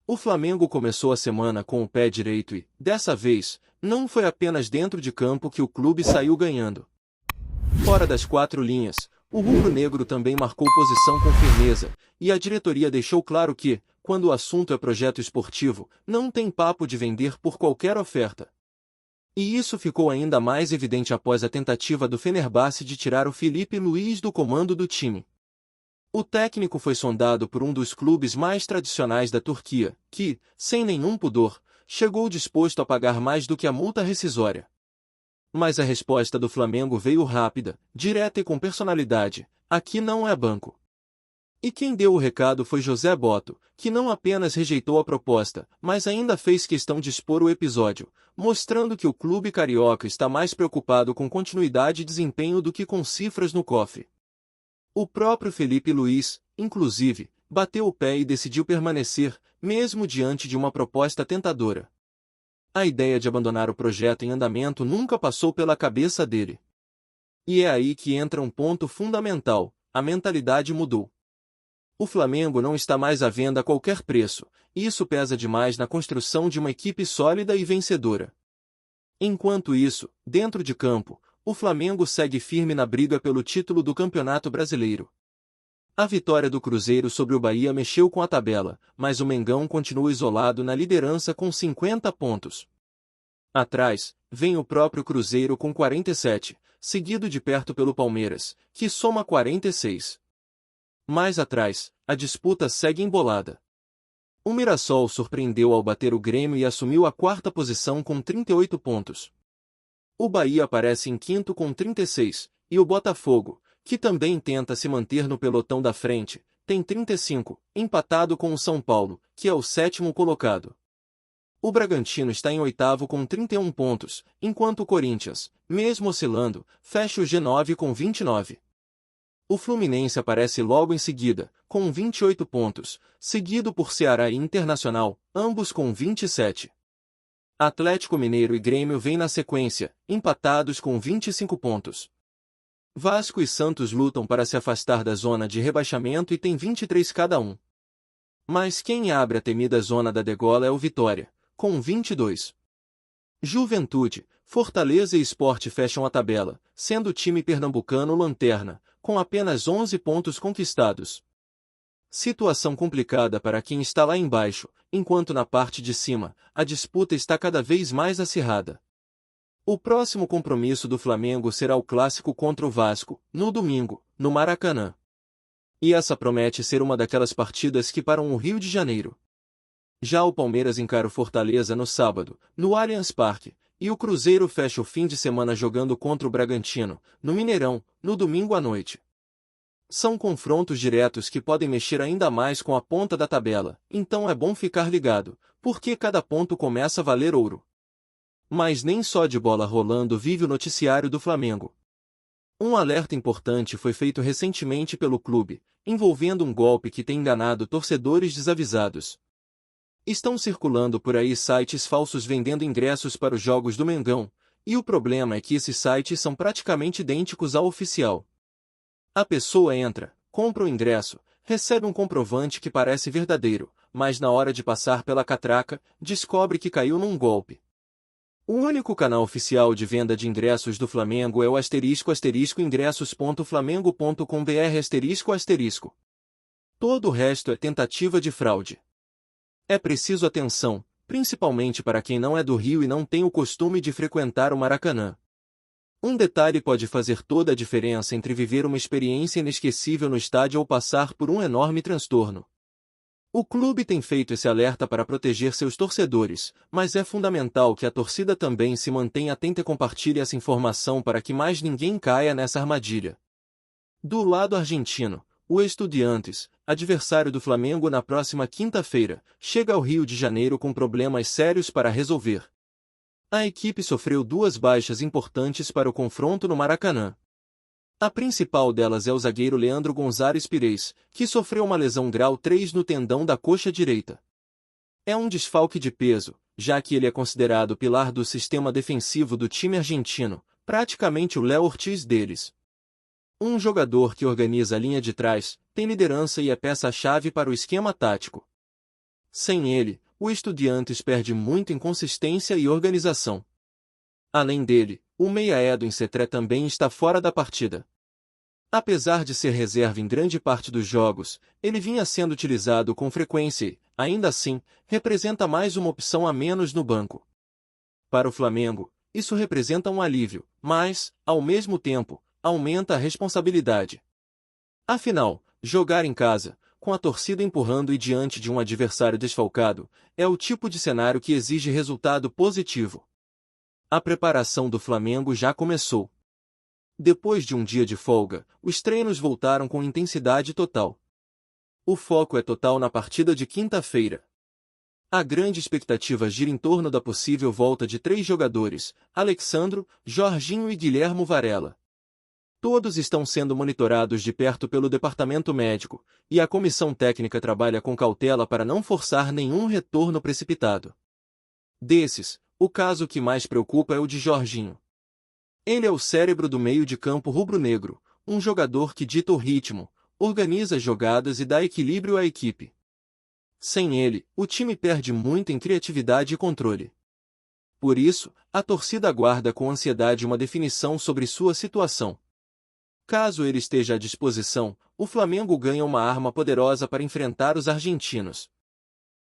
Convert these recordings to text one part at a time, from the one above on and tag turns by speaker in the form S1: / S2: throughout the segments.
S1: O Flamengo começou a semana com o pé direito e, dessa vez, não foi apenas dentro de campo que o clube saiu ganhando. Fora das quatro linhas, o rubro-negro também marcou posição com firmeza, e a diretoria deixou claro que, quando o assunto é projeto esportivo, não tem papo de vender por qualquer oferta. E isso ficou ainda mais evidente após a tentativa do Fenerbahçe de tirar o Filipe Luís do comando do time. O técnico foi sondado por um dos clubes mais tradicionais da Turquia, que, sem nenhum pudor, chegou disposto a pagar mais do que a multa rescisória. Mas a resposta do Flamengo veio rápida, direta e com personalidade: aqui não é banco. E quem deu o recado foi José Botto, que não apenas rejeitou a proposta, mas ainda fez questão de expor o episódio, mostrando que o clube carioca está mais preocupado com continuidade e desempenho do que com cifras no cofre. O próprio Filipe Luís, inclusive, bateu o pé e decidiu permanecer, mesmo diante de uma proposta tentadora. A ideia de abandonar o projeto em andamento nunca passou pela cabeça dele. E é aí que entra um ponto fundamental: a mentalidade mudou. O Flamengo não está mais à venda a qualquer preço, e isso pesa demais na construção de uma equipe sólida e vencedora. Enquanto isso, dentro de campo, o Flamengo segue firme na briga pelo título do Campeonato Brasileiro. A vitória do Cruzeiro sobre o Bahia mexeu com a tabela, mas o Mengão continua isolado na liderança com 50 pontos. Atrás, vem o próprio Cruzeiro com 47, seguido de perto pelo Palmeiras, que soma 46. Mais atrás, a disputa segue embolada. O Mirassol surpreendeu ao bater o Grêmio e assumiu a quarta posição com 38 pontos. O Bahia aparece em quinto com 36, e o Botafogo, que também tenta se manter no pelotão da frente, tem 35, empatado com o São Paulo, que é o sétimo colocado. O Bragantino está em oitavo com 31 pontos, enquanto o Corinthians, mesmo oscilando, fecha o G9 com 29. O Fluminense aparece logo em seguida, com 28 pontos, seguido por Ceará e Internacional, ambos com 27. Atlético Mineiro e Grêmio vêm na sequência, empatados com 25 pontos. Vasco e Santos lutam para se afastar da zona de rebaixamento e têm 23 cada um. Mas quem abre a temida zona da degola é o Vitória, com 22. Juventude, Fortaleza e Sport fecham a tabela, sendo o time pernambucano lanterna, com apenas 11 pontos conquistados. Situação complicada para quem está lá embaixo, enquanto na parte de cima, a disputa está cada vez mais acirrada. O próximo compromisso do Flamengo será o clássico contra o Vasco, no domingo, no Maracanã. E essa promete ser uma daquelas partidas que param o Rio de Janeiro. Já o Palmeiras encara o Fortaleza no sábado, no Allianz Parque, e o Cruzeiro fecha o fim de semana jogando contra o Bragantino, no Mineirão, no domingo à noite. São confrontos diretos que podem mexer ainda mais com a ponta da tabela, então é bom ficar ligado, porque cada ponto começa a valer ouro. Mas nem só de bola rolando vive o noticiário do Flamengo. Um alerta importante foi feito recentemente pelo clube, envolvendo um golpe que tem enganado torcedores desavisados. Estão circulando por aí sites falsos vendendo ingressos para os jogos do Mengão, e o problema é que esses sites são praticamente idênticos ao oficial. A pessoa entra, compra o ingresso, recebe um comprovante que parece verdadeiro, mas na hora de passar pela catraca, descobre que caiu num golpe. O único canal oficial de venda de ingressos do Flamengo é o *ingressos.flamengo.com.br*. Todo o resto é tentativa de fraude. É preciso atenção, principalmente para quem não é do Rio e não tem o costume de frequentar o Maracanã. Um detalhe pode fazer toda a diferença entre viver uma experiência inesquecível no estádio ou passar por um enorme transtorno. O clube tem feito esse alerta para proteger seus torcedores, mas é fundamental que a torcida também se mantenha atenta e compartilhe essa informação para que mais ninguém caia nessa armadilha. Do lado argentino, o Estudiantes, adversário do Flamengo na próxima quinta-feira, chega ao Rio de Janeiro com problemas sérios para resolver. A equipe sofreu duas baixas importantes para o confronto no Maracanã. A principal delas é o zagueiro Leandro Gonzalez Pires, que sofreu uma lesão grau 3 no tendão da coxa direita. É um desfalque de peso, já que ele é considerado o pilar do sistema defensivo do time argentino, praticamente o Léo Ortiz deles. Um jogador que organiza a linha de trás, tem liderança e é peça-chave para o esquema tático. Sem ele, o Estudiantes perde muito em consistência e organização. Além dele, o meia Edwin Cetré também está fora da partida. Apesar de ser reserva em grande parte dos jogos, ele vinha sendo utilizado com frequência e, ainda assim, representa mais uma opção a menos no banco. Para o Flamengo, isso representa um alívio, mas, ao mesmo tempo, aumenta a responsabilidade. Afinal, jogar em casa, com a torcida empurrando e diante de um adversário desfalcado, é o tipo de cenário que exige resultado positivo. A preparação do Flamengo já começou. Depois de um dia de folga, os treinos voltaram com intensidade total. O foco é total na partida de quinta-feira. A grande expectativa gira em torno da possível volta de 3 jogadores, Alexandro, Jorginho e Guilhermo Varela. Todos estão sendo monitorados de perto pelo departamento médico, e a comissão técnica trabalha com cautela para não forçar nenhum retorno precipitado. Desses, o caso que mais preocupa é o de Jorginho. Ele é o cérebro do meio de campo rubro-negro, um jogador que dita o ritmo, organiza as jogadas e dá equilíbrio à equipe. Sem ele, o time perde muito em criatividade e controle. Por isso, a torcida aguarda com ansiedade uma definição sobre sua situação. Caso ele esteja à disposição, o Flamengo ganha uma arma poderosa para enfrentar os argentinos.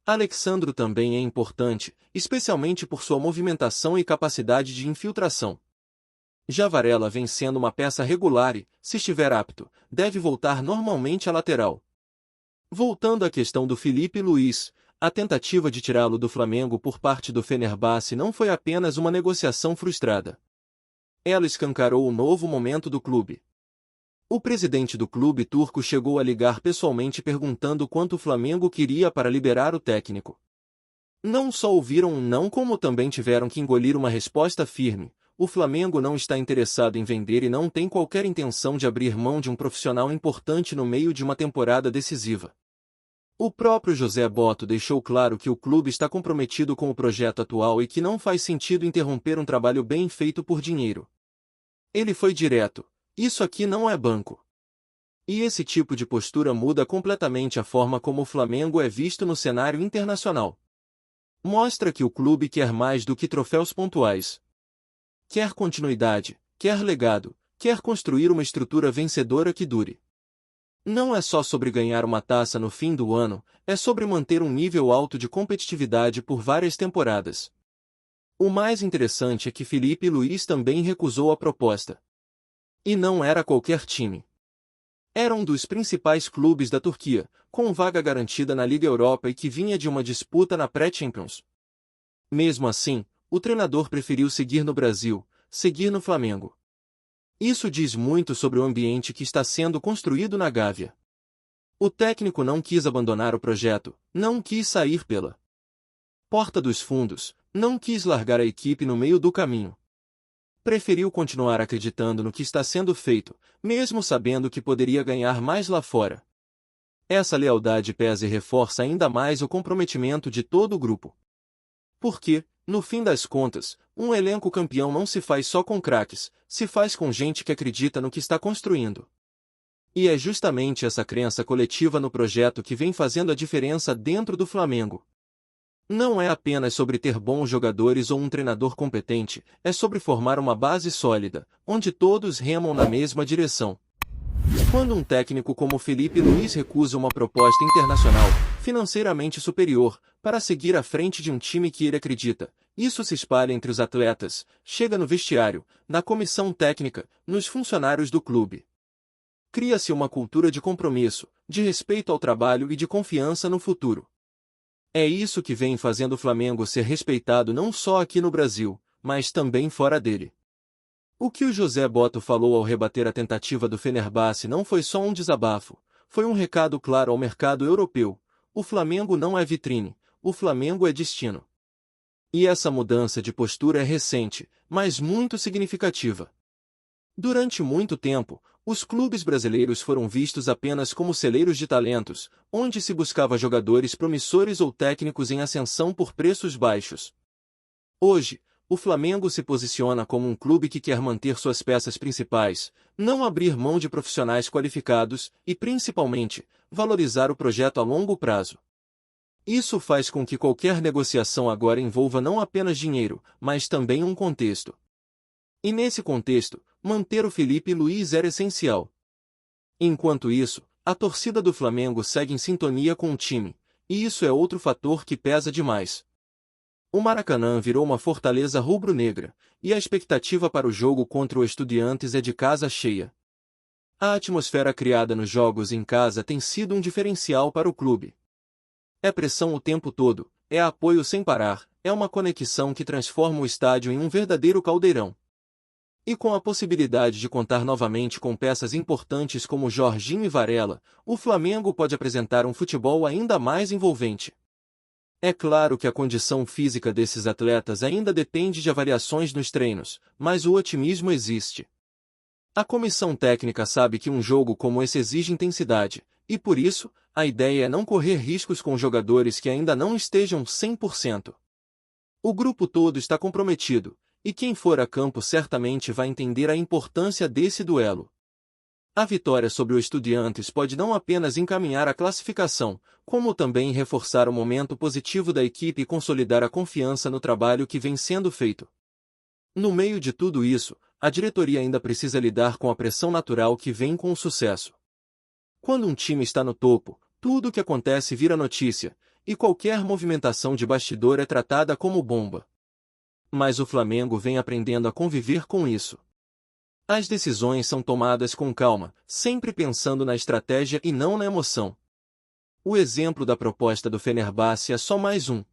S1: Alexandro também é importante, especialmente por sua movimentação e capacidade de infiltração. Já Varela vem sendo uma peça regular e, se estiver apto, deve voltar normalmente à lateral. Voltando à questão do Filipe Luís, a tentativa de tirá-lo do Flamengo por parte do Fenerbahçe não foi apenas uma negociação frustrada. Ela escancarou o novo momento do clube. O presidente do clube turco chegou a ligar pessoalmente perguntando quanto o Flamengo queria para liberar o técnico. Não só ouviram um não, como também tiveram que engolir uma resposta firme. O Flamengo não está interessado em vender e não tem qualquer intenção de abrir mão de um profissional importante no meio de uma temporada decisiva. O próprio José Botto deixou claro que o clube está comprometido com o projeto atual e que não faz sentido interromper um trabalho bem feito por dinheiro. Ele foi direto: isso aqui não é banco. E esse tipo de postura muda completamente a forma como o Flamengo é visto no cenário internacional. Mostra que o clube quer mais do que troféus pontuais. Quer continuidade, quer legado, quer construir uma estrutura vencedora que dure. Não é só sobre ganhar uma taça no fim do ano, é sobre manter um nível alto de competitividade por várias temporadas. O mais interessante é que Filipe Luís também recusou a proposta. E não era qualquer time. Era um dos principais clubes da Turquia, com vaga garantida na Liga Europa e que vinha de uma disputa na Pré-Champions. Mesmo assim, o treinador preferiu seguir no Brasil, seguir no Flamengo. Isso diz muito sobre o ambiente que está sendo construído na Gávea. O técnico não quis abandonar o projeto, não quis sair pela porta dos fundos, não quis largar a equipe no meio do caminho. Preferiu continuar acreditando no que está sendo feito, mesmo sabendo que poderia ganhar mais lá fora. Essa lealdade pesa e reforça ainda mais o comprometimento de todo o grupo. Porque, no fim das contas, um elenco campeão não se faz só com craques, se faz com gente que acredita no que está construindo. E é justamente essa crença coletiva no projeto que vem fazendo a diferença dentro do Flamengo. Não é apenas sobre ter bons jogadores ou um treinador competente, é sobre formar uma base sólida, onde todos remam na mesma direção. Quando um técnico como Filipe Luís recusa uma proposta internacional, financeiramente superior, para seguir à frente de um time que ele acredita, isso se espalha entre os atletas, chega no vestiário, na comissão técnica, nos funcionários do clube. Cria-se uma cultura de compromisso, de respeito ao trabalho e de confiança no futuro. É isso que vem fazendo o Flamengo ser respeitado não só aqui no Brasil, mas também fora dele. O que o José Botto falou ao rebater a tentativa do Fenerbahçe não foi só um desabafo, foi um recado claro ao mercado europeu: o Flamengo não é vitrine, o Flamengo é destino. E essa mudança de postura é recente, mas muito significativa. Durante muito tempo, os clubes brasileiros foram vistos apenas como celeiros de talentos, onde se buscava jogadores promissores ou técnicos em ascensão por preços baixos. Hoje, o Flamengo se posiciona como um clube que quer manter suas peças principais, não abrir mão de profissionais qualificados e, principalmente, valorizar o projeto a longo prazo. Isso faz com que qualquer negociação agora envolva não apenas dinheiro, mas também um contexto. E nesse contexto, manter o Filipe Luís era essencial. Enquanto isso, a torcida do Flamengo segue em sintonia com o time, e isso é outro fator que pesa demais. O Maracanã virou uma fortaleza rubro-negra, e a expectativa para o jogo contra o Estudiantes é de casa cheia. A atmosfera criada nos jogos em casa tem sido um diferencial para o clube. É pressão o tempo todo, é apoio sem parar, é uma conexão que transforma o estádio em um verdadeiro caldeirão. E com a possibilidade de contar novamente com peças importantes como Jorginho e Varela, o Flamengo pode apresentar um futebol ainda mais envolvente. É claro que a condição física desses atletas ainda depende de avaliações nos treinos, mas o otimismo existe. A comissão técnica sabe que um jogo como esse exige intensidade, e por isso, a ideia é não correr riscos com jogadores que ainda não estejam 100%. O grupo todo está comprometido, e quem for a campo certamente vai entender a importância desse duelo. A vitória sobre o Estudiantes pode não apenas encaminhar a classificação, como também reforçar o momento positivo da equipe e consolidar a confiança no trabalho que vem sendo feito. No meio de tudo isso, a diretoria ainda precisa lidar com a pressão natural que vem com o sucesso. Quando um time está no topo, tudo o que acontece vira notícia, e qualquer movimentação de bastidor é tratada como bomba. Mas o Flamengo vem aprendendo a conviver com isso. As decisões são tomadas com calma, sempre pensando na estratégia e não na emoção. O exemplo da proposta do Fenerbahçe é só mais um.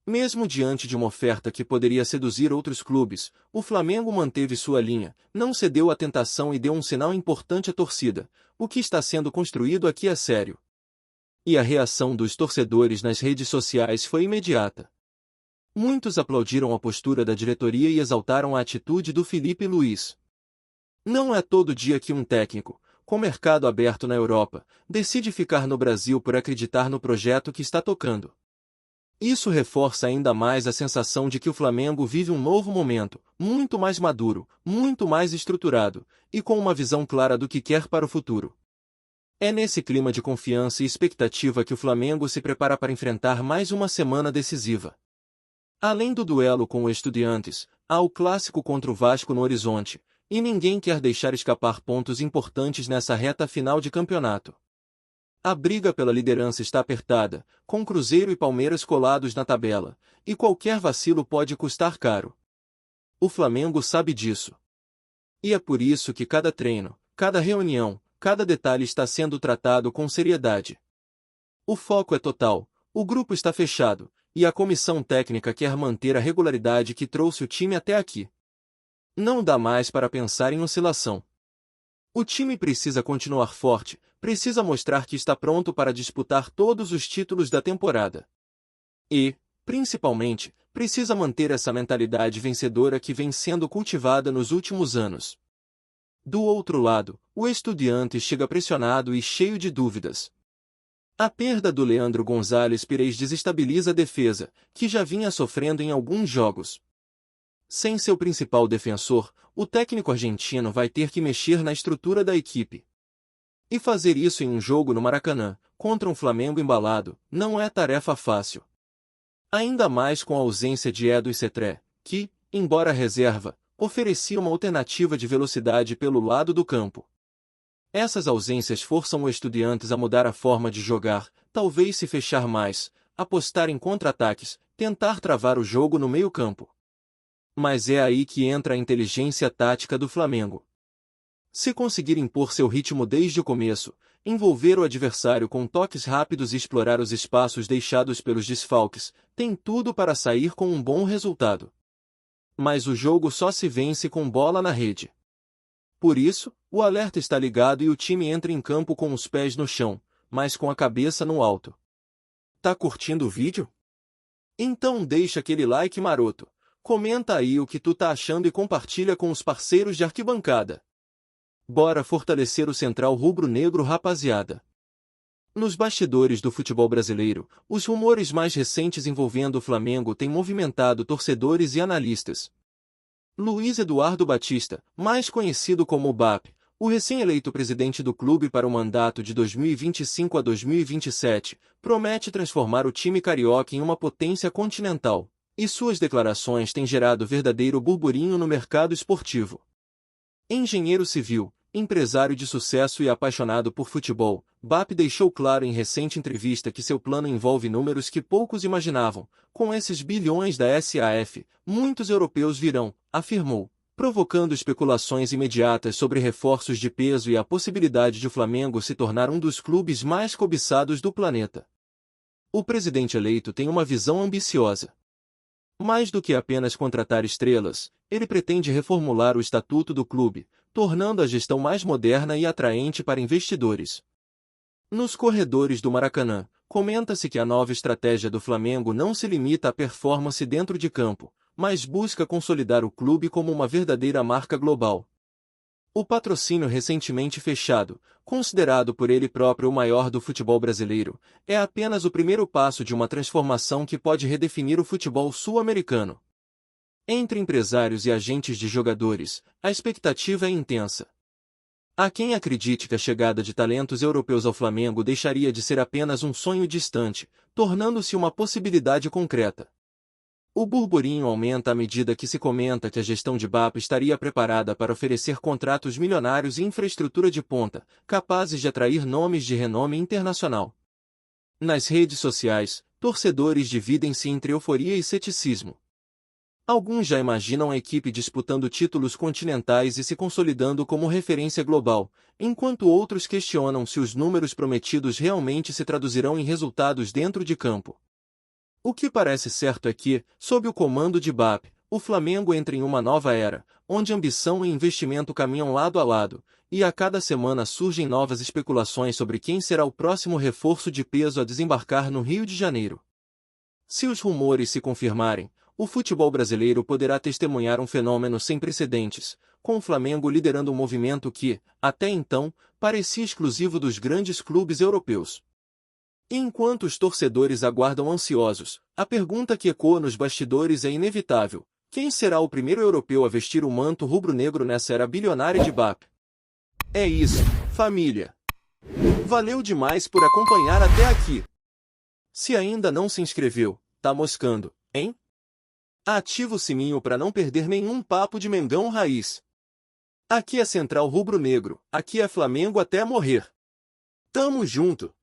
S1: Mesmo diante de uma oferta que poderia seduzir outros clubes, o Flamengo manteve sua linha, não cedeu à tentação e deu um sinal importante à torcida: o que está sendo construído aqui é sério. E a reação dos torcedores nas redes sociais foi imediata. Muitos aplaudiram a postura da diretoria e exaltaram a atitude do Filipe Luís. Não é todo dia que um técnico, com mercado aberto na Europa, decide ficar no Brasil por acreditar no projeto que está tocando. Isso reforça ainda mais a sensação de que o Flamengo vive um novo momento, muito mais maduro, muito mais estruturado, e com uma visão clara do que quer para o futuro. É nesse clima de confiança e expectativa que o Flamengo se prepara para enfrentar mais uma semana decisiva. Além do duelo com o Estudiantes, há o clássico contra o Vasco no horizonte, e ninguém quer deixar escapar pontos importantes nessa reta final de campeonato. A briga pela liderança está apertada, com Cruzeiro e Palmeiras colados na tabela, e qualquer vacilo pode custar caro. O Flamengo sabe disso. E é por isso que cada treino, cada reunião, cada detalhe está sendo tratado com seriedade. O foco é total, o grupo está fechado, e a comissão técnica quer manter a regularidade que trouxe o time até aqui. Não dá mais para pensar em oscilação. O time precisa continuar forte, precisa mostrar que está pronto para disputar todos os títulos da temporada. E, principalmente, precisa manter essa mentalidade vencedora que vem sendo cultivada nos últimos anos. Do outro lado, o Estudiantes chega pressionado e cheio de dúvidas. A perda do Leandro González Pires desestabiliza a defesa, que já vinha sofrendo em alguns jogos. Sem seu principal defensor, o técnico argentino vai ter que mexer na estrutura da equipe. E fazer isso em um jogo no Maracanã, contra um Flamengo embalado, não é tarefa fácil. Ainda mais com a ausência de Edu e Cetré, que, embora reserva, oferecia uma alternativa de velocidade pelo lado do campo. Essas ausências forçam o Estudiantes a mudar a forma de jogar, talvez se fechar mais, apostar em contra-ataques, tentar travar o jogo no meio-campo. Mas é aí que entra a inteligência tática do Flamengo. Se conseguir impor seu ritmo desde o começo, envolver o adversário com toques rápidos e explorar os espaços deixados pelos desfalques, tem tudo para sair com um bom resultado. Mas o jogo só se vence com bola na rede. Por isso, o alerta está ligado e o time entra em campo com os pés no chão, mas com a cabeça no alto. Tá curtindo o vídeo? Então deixa aquele like maroto, comenta aí o que tu tá achando e compartilha com os parceiros de arquibancada. Bora fortalecer o Central Rubro-Negro, rapaziada. Nos bastidores do futebol brasileiro, os rumores mais recentes envolvendo o Flamengo têm movimentado torcedores e analistas. Luiz Eduardo Batista, mais conhecido como BAP, O recém-eleito presidente do clube para o mandato de 2025 a 2027 promete transformar o time carioca em uma potência continental, e suas declarações têm gerado verdadeiro burburinho no mercado esportivo. Engenheiro civil, empresário de sucesso e apaixonado por futebol, BAP deixou claro em recente entrevista que seu plano envolve números que poucos imaginavam. Com esses bilhões da SAF, muitos europeus virão, afirmou, provocando especulações imediatas sobre reforços de peso e a possibilidade de o Flamengo se tornar um dos clubes mais cobiçados do planeta. O presidente eleito tem uma visão ambiciosa. Mais do que apenas contratar estrelas, ele pretende reformular o estatuto do clube, tornando a gestão mais moderna e atraente para investidores. Nos corredores do Maracanã, comenta-se que a nova estratégia do Flamengo não se limita à performance dentro de campo, mas busca consolidar o clube como uma verdadeira marca global. O patrocínio recentemente fechado, considerado por ele próprio o maior do futebol brasileiro, é apenas o primeiro passo de uma transformação que pode redefinir o futebol sul-americano. Entre empresários e agentes de jogadores, a expectativa é intensa. Há quem acredite que a chegada de talentos europeus ao Flamengo deixaria de ser apenas um sonho distante, tornando-se uma possibilidade concreta. O burburinho aumenta à medida que se comenta que a gestão de BAP estaria preparada para oferecer contratos milionários e infraestrutura de ponta, capazes de atrair nomes de renome internacional. Nas redes sociais, torcedores dividem-se entre euforia e ceticismo. Alguns já imaginam a equipe disputando títulos continentais e se consolidando como referência global, enquanto outros questionam se os números prometidos realmente se traduzirão em resultados dentro de campo. O que parece certo é que, sob o comando de BAP, o Flamengo entra em uma nova era, onde ambição e investimento caminham lado a lado, e a cada semana surgem novas especulações sobre quem será o próximo reforço de peso a desembarcar no Rio de Janeiro. Se os rumores se confirmarem, o futebol brasileiro poderá testemunhar um fenômeno sem precedentes, com o Flamengo liderando um movimento que, até então, parecia exclusivo dos grandes clubes europeus. E enquanto os torcedores aguardam ansiosos, a pergunta que ecoa nos bastidores é inevitável: quem será o primeiro europeu a vestir o manto rubro-negro nessa era bilionária de BAP? É isso, família! Valeu demais por acompanhar até aqui! Se ainda não se inscreveu, tá moscando, hein? Ativa o sininho para não perder nenhum papo de Mengão Raiz. Aqui é Central Rubro-Negro, aqui é Flamengo até morrer. Tamo junto!